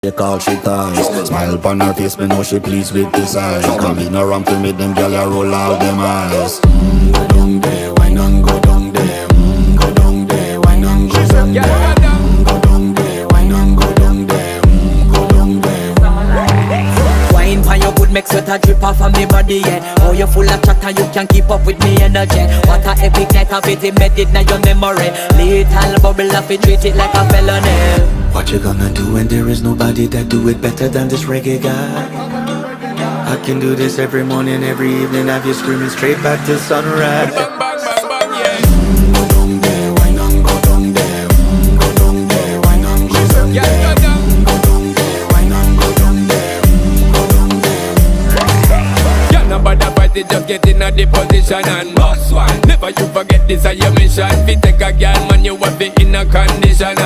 They call she ties. Smile upon her face, me know she pleased with this eyes. Come in around to me, them gyal a roll out them eyes. Go down there, why not go down there? Go down there, why not go down there? Go down there, why not go down there? Go down there. Wine pan your good, make sweat a drip off of me body, yeah. Oh, you full of chatter, you can't keep up with me energy. What a epic night of it, embedded in your memory. Little bubble of it, treat it like a felony. What you gonna do when there is nobody that do it better than this reggae guy? I can do this every morning, every evening, have you screaming straight back to sunrise. Bang, bang, bang, bang, yeah. Go down there, why not go down there? Go down there, why not go down there? Yeah, go down. Go down there, why not go down there? Go down there. Yeah, nobody fight it, just get in a the position and boss one. Never you forget this is your mission. If you take a girl, man, you have it in a condition.